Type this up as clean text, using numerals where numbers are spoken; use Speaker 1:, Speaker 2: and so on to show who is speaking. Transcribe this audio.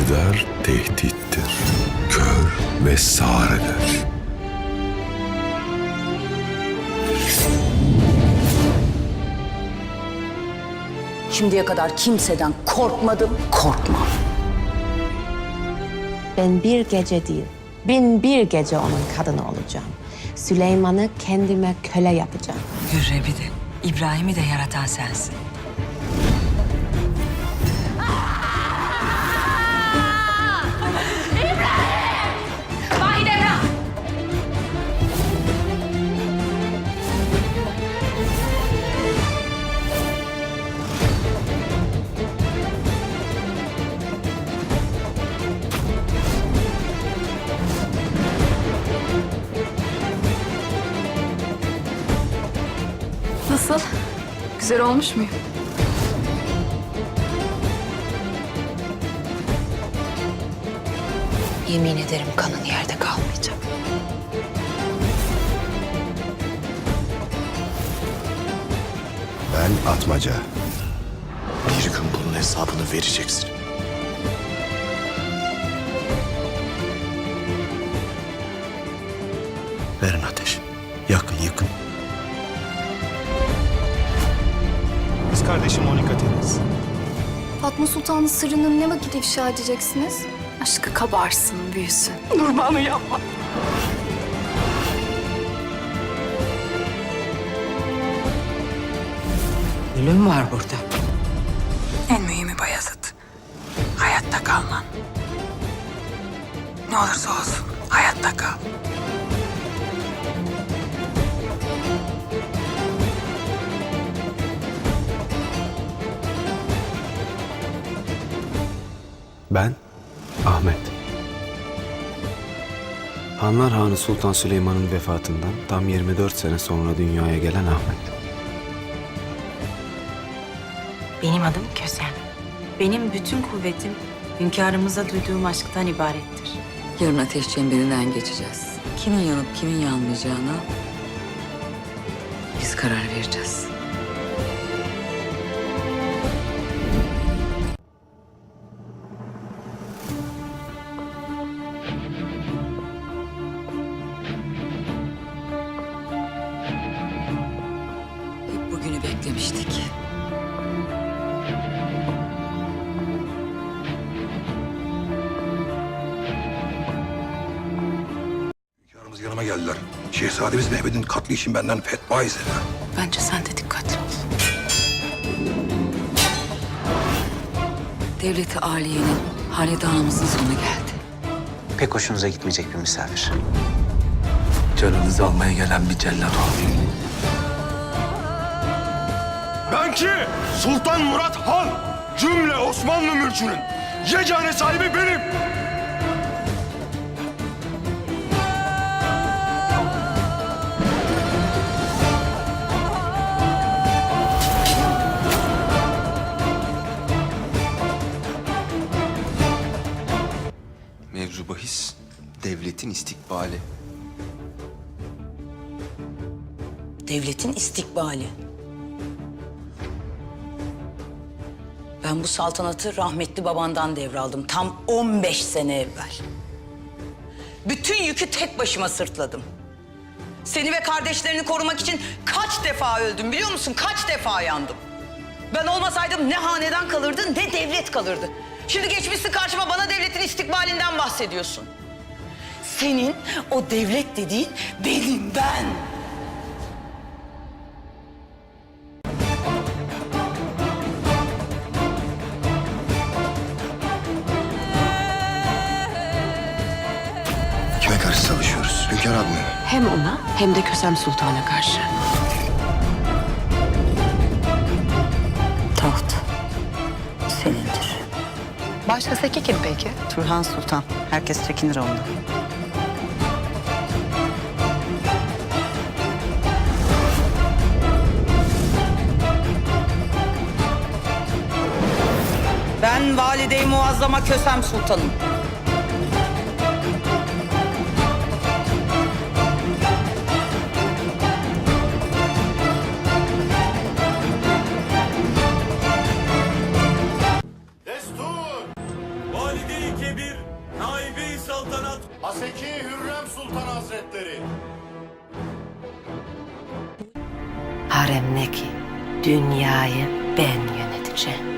Speaker 1: İktidar tehdittir. Kör ve sağır eder.
Speaker 2: Şimdiye kadar kimseden korkmadım, korkmam.
Speaker 3: Ben bir gece değil, 1001 gece onun kadını olacağım. Süleyman'ı kendime köle yapacağım.
Speaker 4: Hürrem'i de, İbrahim'i de yaratan sensin.
Speaker 5: Nasıl? Güzel olmuş muyum?
Speaker 2: Yemin ederim kanın yerde kalmayacak.
Speaker 6: Ben Atmaca.
Speaker 7: Bir gün bunun hesabını vereceksin. Verin ateş. Yakın yıkın.
Speaker 8: Kız kardeşim Monika Temiz.
Speaker 5: Fatma Sultan'ın sırrını ne vakit ifşa edeceksiniz? Aşkı kabarsın, büyüsün.
Speaker 4: Ölüm var burada. En mühimi Bayezid. Hayatta kalman. Ne olursa olsun hayatta kal.
Speaker 9: Ben Ahmet. Hanlar Hanı Sultan Süleyman'ın vefatından tam 24 sene sonra dünyaya gelen Ahmet.
Speaker 10: Benim adım Kösem. Benim bütün kuvvetim hünkârımıza duyduğum aşktan ibarettir.
Speaker 4: Yarın ateş çemberinden geçeceğiz. Kimin yanıp kimin yanmayacağına biz karar vereceğiz. Hep bugünü beklemiştik.
Speaker 6: Hünkârımız yanıma geldiler. Şehzademiz Mehmet'in katli için benden fetva istediler.
Speaker 10: Bence sen de dikkatli ol.
Speaker 4: Devleti Aliye'nin hanedanımızın sonu geldi.
Speaker 7: Pek hoşunuza gitmeyecek bir misafir. Canınızı almaya gelen bir cellat o.
Speaker 8: Ben ki Sultan Murat Han, cümle Osmanlı mülkünün yegane sahibi benim.
Speaker 11: Mevzu bahis devletin istikbali.
Speaker 2: Devletin istikbali. Ben bu saltanatı rahmetli babandan devraldım. Tam 15 sene evvel. Bütün yükü tek başıma sırtladım. Seni ve kardeşlerini korumak için kaç defa öldüm biliyor musun? Kaç defa yandım. Ben olmasaydım ne hanedan kalırdı ne devlet kalırdı. Şimdi geçmişsin karşıma bana devletin istikbalinden bahsediyorsun. Senin o devlet dediğin benim ben.
Speaker 6: Kime karşı savaşıyoruz? Hünkâr abime mi?
Speaker 10: Hem ona hem de Kösem Sultan'a karşı.
Speaker 4: Taht senindir.
Speaker 10: Başkasaki kim peki?
Speaker 4: Turhan Sultan. Herkes çekinir ondan.
Speaker 2: Ben Valide-i Muazzama Kösem Sultanım.
Speaker 8: Destur! Valide-i Haseki Hürrem Sultan Hazretleri.
Speaker 10: Haremdeki dünyayı ben yöneteceğim.